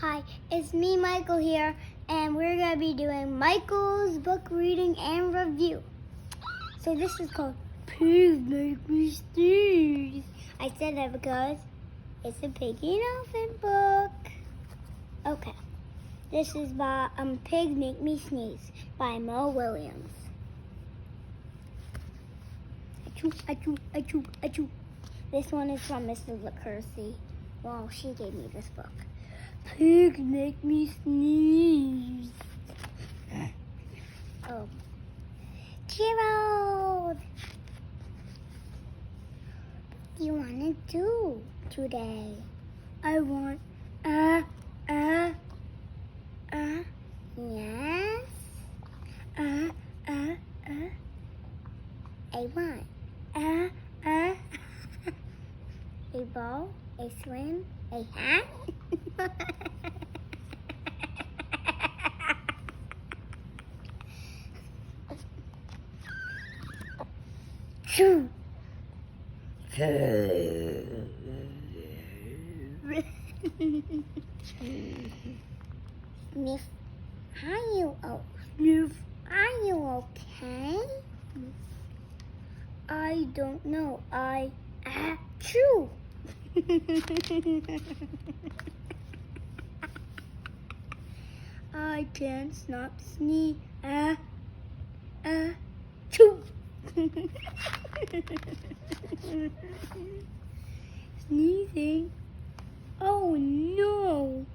Hi, it's me, Michael here, and we're going to be doing Michael's book reading and review. So this is called Pigs Make Me Sneeze. I said that because it's a piggy and elephant book. Okay, this is by Pigs Make Me Sneeze by Willems. Achoo, achoo, achoo, achoo. This one is from Mrs. LaCursey. Well, she gave me this book. Pigs make me sneeze. Oh. Gerald! What do you want to do today? I want, yes? I want, a ball, a swim, a hat. Choo. Sniff, are you okay? I don't know. Achoo. I can't stop sneeze. Choo. Sneezing. Oh no.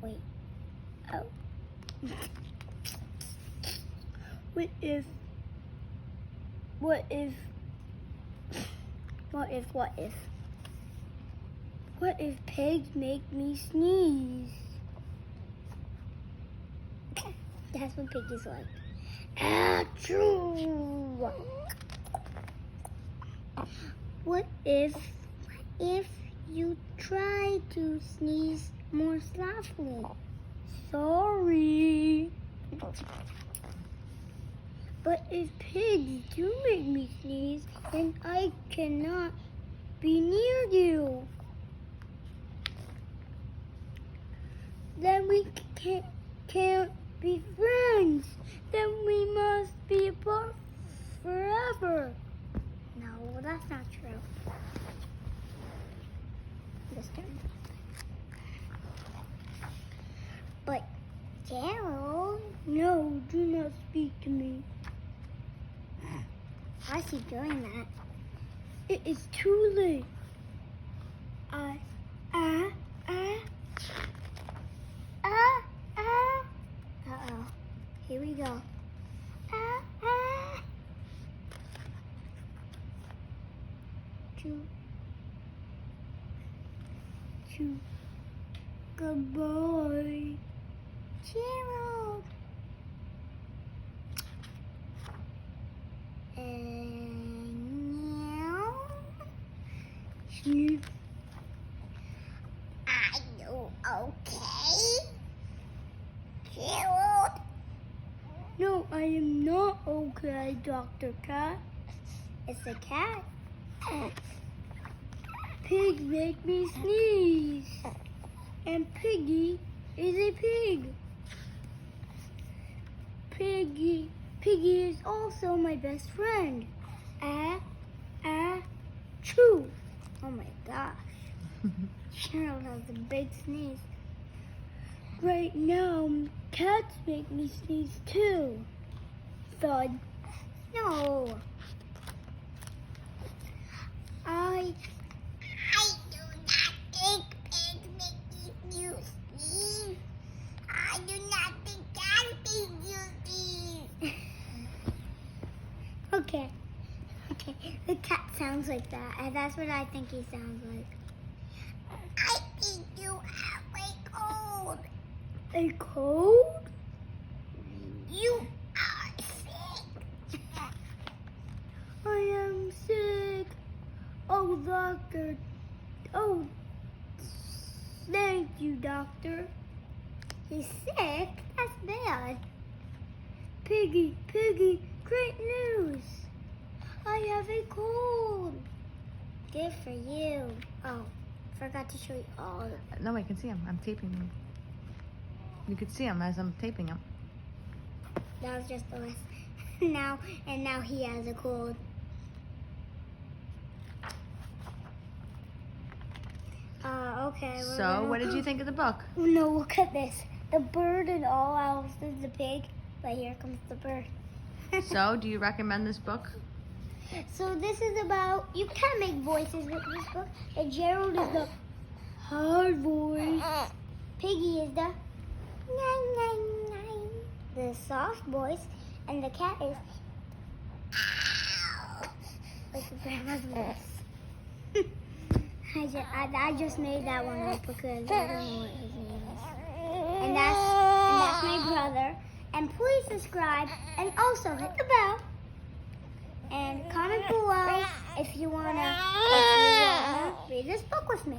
Wait. Oh. What if pigs make me sneeze? That's what piggy's like. Achoo! What if you try to sneeze more softly? Sorry. But if pigs do make me sneeze, then I cannot be near you. Then we can't be friends. Then we must be apart forever. No, that's not true. This turn. But Gerald, no, do not speak to me. I keep doing that. It is too late. Uh-oh. Here we go. Choo. Goodbye. Gerald. Meow. Sniff. Are you okay? Gerald? No, I am not okay, Dr. Cat. It's a cat. Pigs make me sneeze. And Piggy is a pig. Piggy is also my best friend. Choo. Oh my gosh. Gerald has a big sneeze. Right now, cats make me sneeze too. Thud. No. I do not think pigs make you sneeze. I do not think cats make you sneeze. Okay. The cat sounds like that, and that's what I think he sounds like. I think you have a cold. A cold? You are sick. I am sick. Oh, doctor. Oh, thank you, doctor. He's sick? That's bad. Piggy, great news. I have a cold. Good for you. Oh, forgot to show you all of them. No, I can see them. I'm taping them. You can see them as I'm taping them. That was just the last. Now he has a cold. Okay. So, what did you think of the book? No, look at this. The bird and all else is the pig, but here comes the bird. So, do you recommend this book? So this is about, you can make voices with this book. And Gerald is the hard voice. Piggy is the nine, nine, nine, the soft voice. And the cat is like the grandma's voice. I just made that one up because I don't know what his name is. And that's my brother. And please subscribe and also hit the bell. And comment below if you wanna read this book with me.